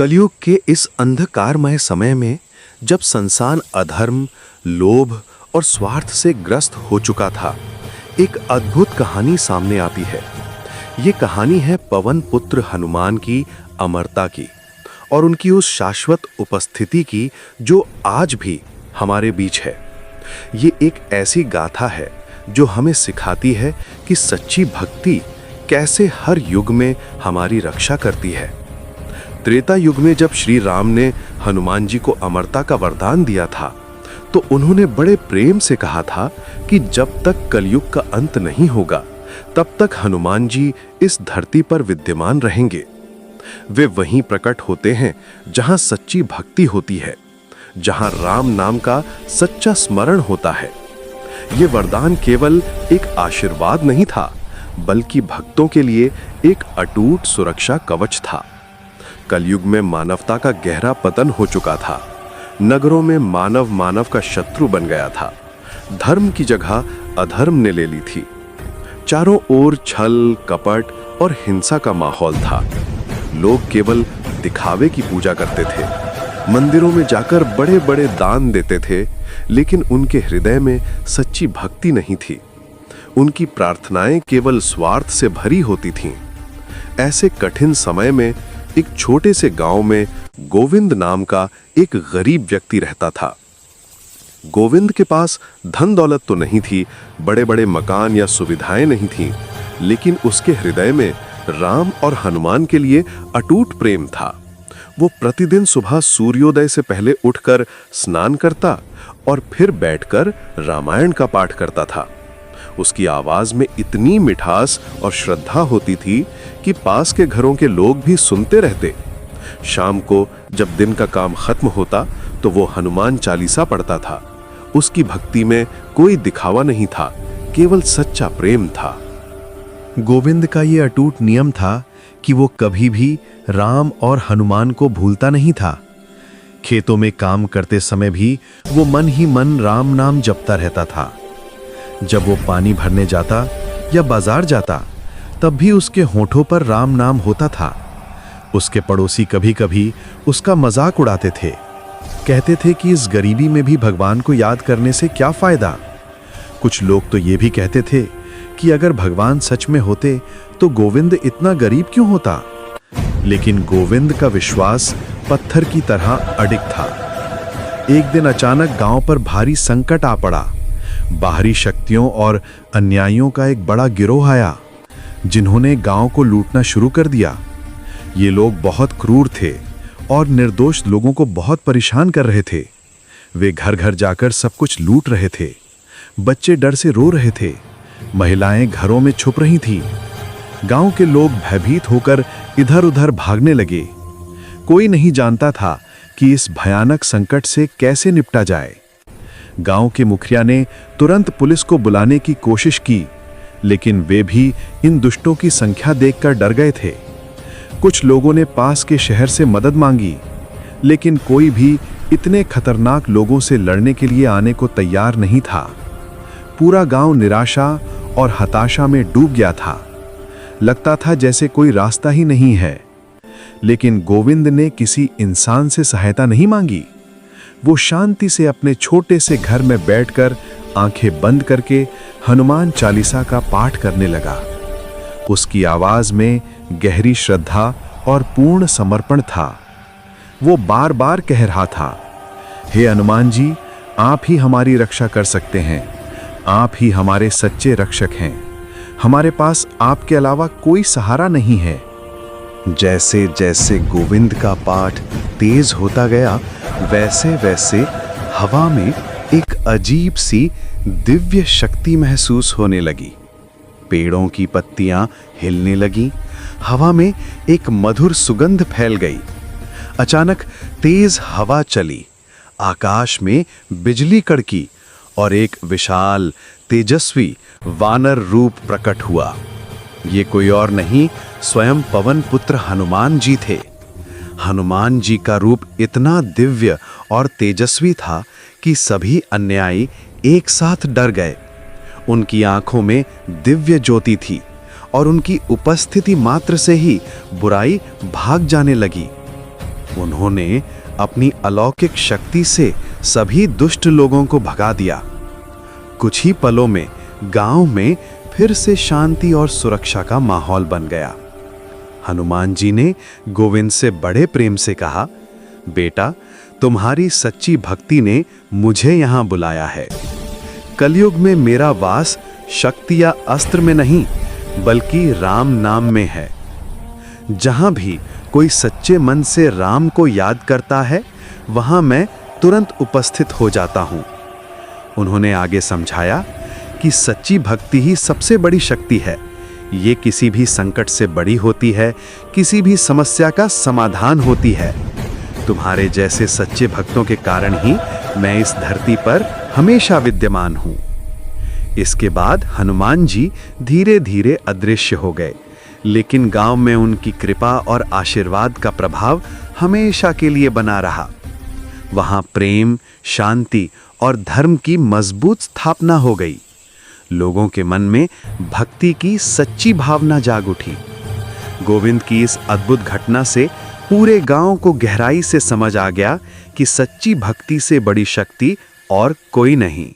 कलयुग के इस अंधकारमय समय में जब संसार अधर्म, लोभ और स्वार्थ से ग्रस्त हो चुका था, एक अद्भुत कहानी सामने आती है। ये कहानी है पवन पुत्र हनुमान की अमरता की और उनकी उस शाश्वत उपस्थिति की जो आज भी हमारे बीच है। ये एक ऐसी गाथा है जो हमें सिखाती है कि सच्ची भक्ति कैसे हर युग में हमारी रक्षा करती है। त्रेता युग में जब श्री राम ने हनुमान जी को अमरता का वरदान दिया था, तो उन्होंने बड़े प्रेम से कहा था कि जब तक कलयुग का अंत नहीं होगा, तब तक हनुमान जी इस धरती पर विद्यमान रहेंगे। वे वहीं प्रकट होते हैं जहां सच्ची भक्ति होती है, जहां राम नाम का सच्चा स्मरण होता है। ये वरदान केवल एक आशीर्वाद नहीं था, बल्कि भक्तों के लिए एक अटूट सुरक्षा कवच था। कलयुग में मानवता का गहरा पतन हो चुका था। नगरों में मानव का शत्रु बन गया था। धर्म की जगह अधर्म ने ले ली थी। चारों ओर छल, कपट और हिंसा का माहौल था। लोग केवल दिखावे की पूजा करते थे, मंदिरों में जाकर बड़े बड़े दान देते थे, लेकिन उनके हृदय में सच्ची भक्ति नहीं थी। उनकी प्रार्थनाएं केवल स्वार्थ से भरी होती थीं। ऐसे कठिन समय में एक छोटे से गांव में गोविंद नाम का एक गरीब व्यक्ति रहता था। गोविंद के पास धन दौलत तो नहीं थी, बड़े बड़े मकान या सुविधाएं नहीं थीं, लेकिन उसके हृदय में राम और हनुमान के लिए अटूट प्रेम था। वो प्रतिदिन सुबह सूर्योदय से पहले उठकर स्नान करता और फिर बैठकर रामायण का पाठ करता था। उसकी आवाज में इतनी मिठास और श्रद्धा होती थी कि पास के घरों के लोग भी सुनते रहते। शाम को जब दिन का काम खत्म होता तो वो हनुमान चालीसा पढ़ता था। उसकी भक्ति में कोई दिखावा नहीं था, केवल सच्चा प्रेम था। गोविंद का ये अटूट नियम था कि वो कभी भी राम और हनुमान को भूलता नहीं था। खेतों में काम करते समय भी वो मन ही मन राम नाम जपता रहता था। जब वो पानी भरने जाता या बाजार जाता, तब भी उसके होठों पर राम नाम होता था। उसके पड़ोसी कभी कभी उसका मजाक उड़ाते थे, कहते थे कि इस गरीबी में भी भगवान को याद करने से क्या फायदा। कुछ लोग तो ये भी कहते थे कि अगर भगवान सच में होते तो गोविंद इतना गरीब क्यों होता। लेकिन गोविंद का विश्वास पत्थर की तरह अडिग था। एक दिन अचानक गांव पर भारी संकट आ पड़ा। बाहरी शक्तियों और अन्यायियों का एक बड़ा गिरोह आया, जिन्होंने गांव को लूटना शुरू कर दिया। ये लोग बहुत क्रूर थे और निर्दोष लोगों को बहुत परेशान कर रहे थे। वे घर घर जाकर सब कुछ लूट रहे थे। बच्चे डर से रो रहे थे, महिलाएं घरों में छुप रही थीं। गांव के लोग भयभीत होकर इधर उधर भागने लगे। कोई नहीं जानता था कि इस भयानक संकट से कैसे निपटा जाए। गांव के मुखिया ने तुरंत पुलिस को बुलाने की कोशिश की, लेकिन वे भी इन दुष्टों की संख्या देखकर डर गए थे। कुछ लोगों ने पास के शहर से मदद मांगी, लेकिन कोई भी इतने खतरनाक लोगों से लड़ने के लिए आने को तैयार नहीं था। पूरा गांव निराशा और हताशा में डूब गया था। लगता था जैसे कोई रास्ता ही नहीं है। लेकिन गोविंद ने किसी इंसान से सहायता नहीं मांगी। वो शांति से अपने छोटे से घर में बैठकर आंखें बंद करके हनुमान चालीसा का पाठ करने लगा। उसकी आवाज में गहरी श्रद्धा और पूर्ण समर्पण था। वो बार बार कह रहा था, हे हनुमान जी, आप ही हमारी रक्षा कर सकते हैं। आप ही हमारे सच्चे रक्षक हैं। हमारे पास आपके अलावा कोई सहारा नहीं है। जैसे जैसे गोविंद का पाठ तेज होता गया, वैसे वैसे हवा में एक अजीब सी दिव्य शक्ति महसूस होने लगी। पेड़ों की पत्तियां हिलने लगीं, हवा में एक मधुर सुगंध फैल गई। अचानक तेज हवा चली, आकाश में बिजली कड़की और एक विशाल तेजस्वी वानर रूप प्रकट हुआ। ये कोई और नहीं, स्वयं पवन पुत्र हनुमान जी थे। हनुमान जी का रूप इतना दिव्य और तेजस्वी था कि सभी अन्यायी एक साथ डर गए। उनकी आंखों में दिव्य ज्योति थी और उनकी उपस्थिति मात्र से ही बुराई भाग जाने लगी। उन्होंने अपनी अलौकिक शक्ति से सभी दुष्ट लोगों को भगा दिया। कुछ ही पलों में गांव में फिर से शांति और सुरक्षा का माहौल बन गया। हनुमान जी ने गोविंद से बड़े प्रेम से कहा, बेटा, तुम्हारी सच्ची भक्ति ने मुझे यहां बुलाया है। कलयुग में मेरा वास शक्ति या अस्त्र में नहीं, बल्कि राम नाम में है। जहां भी कोई सच्चे मन से राम को याद करता है, वहां मैं तुरंत उपस्थित हो जाता हूं। उन्होंने आगे समझाया कि सच्ची भक्ति ही सबसे बड़ी शक्ति है। ये किसी भी संकट से बड़ी होती है, किसी भी समस्या का समाधान होती है। तुम्हारे जैसे सच्चे भक्तों के कारण ही मैं इस धरती पर हमेशा विद्यमान हूं। इसके बाद हनुमान जी धीरे धीरे अदृश्य हो गए, लेकिन गांव में उनकी कृपा और आशीर्वाद का प्रभाव हमेशा के लिए बना रहा। वहां प्रेम, शांति और धर्म की मजबूत स्थापना हो गई। लोगों के मन में भक्ति की सच्ची भावना जाग उठी। गोविंद की इस अद्भुत घटना से पूरे गांव को गहराई से समझ आ गया कि सच्ची भक्ति से बड़ी शक्ति और कोई नहीं।